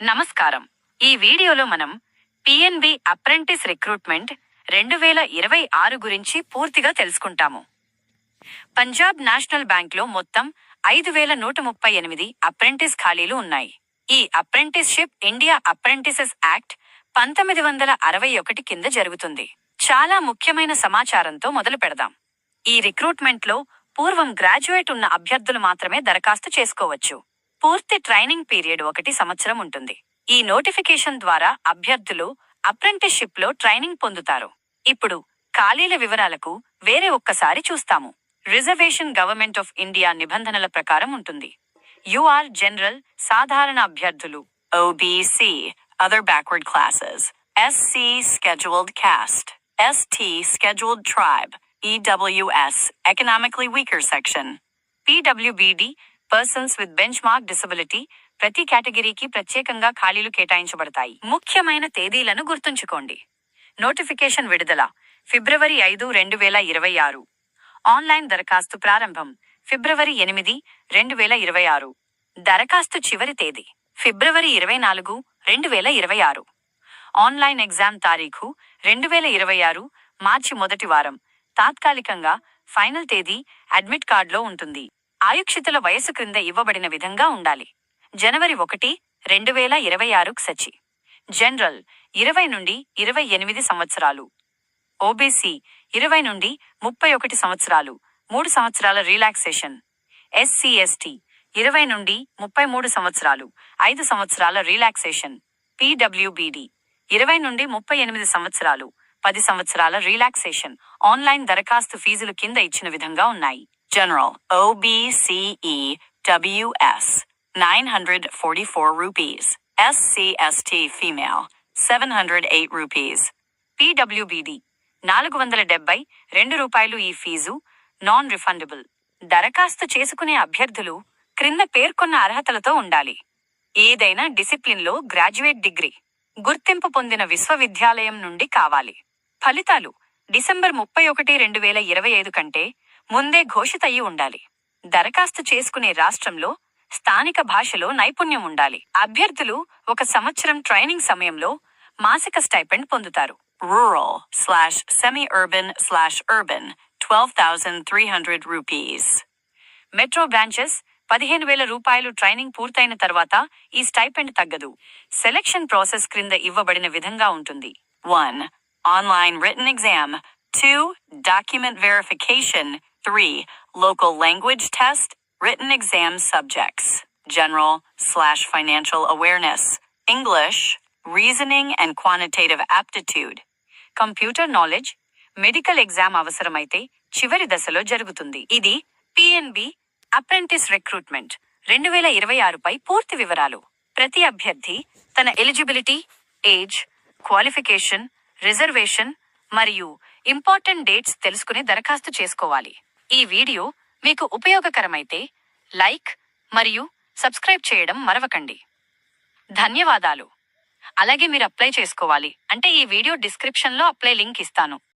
నమస్కారం. ఈ వీడియోలో మనం పిఎన్బి అప్రెంటిస్ రిక్రూట్మెంట్ 2026 గురించి పూర్తిగా తెలుసుకుంటాము. పంజాబ్ నేషనల్ బ్యాంక్లో మొత్తం 5138 అప్రెంటిస్ ఖాళీలు ఉన్నాయి. ఈ అప్రెంటిస్షిప్ ఇండియా అప్రెంటిసెస్ యాక్ట్ 1961 కింద జరుగుతుంది. చాలా ముఖ్యమైన సమాచారంతో మొదలు పెడదాం. ఈ రిక్రూట్మెంట్లో పూర్వం గ్రాడ్యుయేట్ ఉన్న అభ్యర్థులు మాత్రమే దరఖాస్తు చేసుకోవచ్చు. పూర్తి ట్రైనింగ్ పీరియడ్ 1 సంవత్సరం ఉంటుంది. ఈ నోటిఫికేషన్ ద్వారా అభ్యర్థులు అప్రెంటిస్షిప్లో ట్రైనింగ్ పొందుతారు. ఇప్పుడు ఖాళీల వివరాలకు వేరే ఒక్కసారి చూస్తాము. రిజర్వేషన్ గవర్నమెంట్ ఆఫ్ ఇండియా నిబంధనల ప్రకారం ఉంటుంది. యూఆర్ జనరల్ సాధారణ అభ్యర్థులు, OBC other backward classes, SC scheduled cost, ST scheduled tribe, EWS economically weaker section, PWBD persons with bench mark disability. ప్రతి కేటగిరీకి ప్రత్యేకంగా ఖాళీలు కేటాయించబడతాయి. ముఖ్యమైన తేదీలను గుర్తుంచుకోండి. నోటిఫికేషన్ విడుదల ఫిబ్రవరి 5, 2026. ఆన్లైన్ దరఖాస్తు ప్రారంభం ఫిబ్రవరి 8, 2026. దరఖాస్తు చివరి తేదీ ఫిబ్రవరి 24, 2026. ఆన్లైన్ ఎగ్జామ్ తారీఖు 2026 మార్చి మొదటి వారం. తాత్కాలికంగా ఫైనల్ తేదీ అడ్మిట్ కార్డులో ఉంటుంది. ఆయుక్షితుల వయసు క్రింద ఇవ్వబడిన విధంగా ఉండాలి. జనవరి 1, 2026 సచి. జనరల్ 20 నుండి 28 సంవత్సరాలు, ఓబీసీ 20 నుండి 31 సంవత్సరాలు, 3 సంవత్సరాల రిలాక్సేషన్, ఎస్సీ ఎస్టీ 20 నుండి 33 సంవత్సరాలు, 5 సంవత్సరాల రిలాక్సేషన్, పీడబ్ల్యూబీడీ 20 నుండి 38 సంవత్సరాలు, 10 సంవత్సరాల రిలాక్సేషన్. ఆన్లైన్ దరఖాస్తు ఫీజులు కింద ఇచ్చిన విధంగా ఉన్నాయి. General OBCE WS 944 rupees, SC/ST female 708 rupees, PWBD 472 రూపాయలు. ఈ ఫీజు నాన్ రిఫండబుల్. దరఖాస్తు చేసుకునే అభ్యర్థులు క్రింద పేర్కొన్న అర్హతలతో ఉండాలి. ఏదైనా డిసిప్లిన్లో గ్రాడ్యుయేట్ డిగ్రీ, గుర్తింపు పొందిన విశ్వవిద్యాలయం నుండి కావాలి. ఫలితాలు డిసెంబర్ 31, 2025 కంటే ముందే ఘోషితయ్యి ఉండాలి. దరఖాస్తు చేసుకునే రాష్ట్రంలో స్థానిక భాషలో నైపుణ్యం ఉండాలి. అభ్యర్థులు 1 సంవత్సరం ట్రైనింగ్ సమయంలో మాసిక స్టైపెండ్ పొందుతారు. Rural/semi-urban/urban 12,300 rupees. మెట్రో బ్రాంచెస్ 15,000 రూపాయలు. ట్రైనింగ్ పూర్తయిన తర్వాత ఈ స్టైపెండ్ తగ్గదు. సెలక్షన్ ప్రాసెస్ క్రింద ఇవ్వబడిన విధంగా ఉంటుంది. 1. Online written exam. 2. Document verification. 3. Local language test. Written exam subjects: General/Financial awareness, English, Reasoning and Quantitative aptitude. Computer knowledge. Medical exam అవసరమైతే చివరి దశలో జరుగుతుంది. ఇది పిఎన్బి అప్రెంటిస్ రిక్రూట్మెంట్ 2026పై పూర్తి వివరాలు. ప్రతి అభ్యర్థి తన ఎలిజిబిలిటీ, ఏజ్, క్వాలిఫికేషన్, రిజర్వేషన్ మరియు ఇంపార్టెంట్ డేట్స్ తెలుసుకుని దరఖాస్తు చేసుకోవాలి. ఈ వీడియో మీకు ఉపయోగకరమైతే లైక్ మరియు సబ్స్క్రైబ్ చేయడం మరవకండి. ధన్యవాదాలు. అలాగే మీరు అప్లై చేసుకోవాలి అంటే ఈ వీడియో డిస్క్రిప్షన్లో అప్లై లింక్ ఇస్తాను.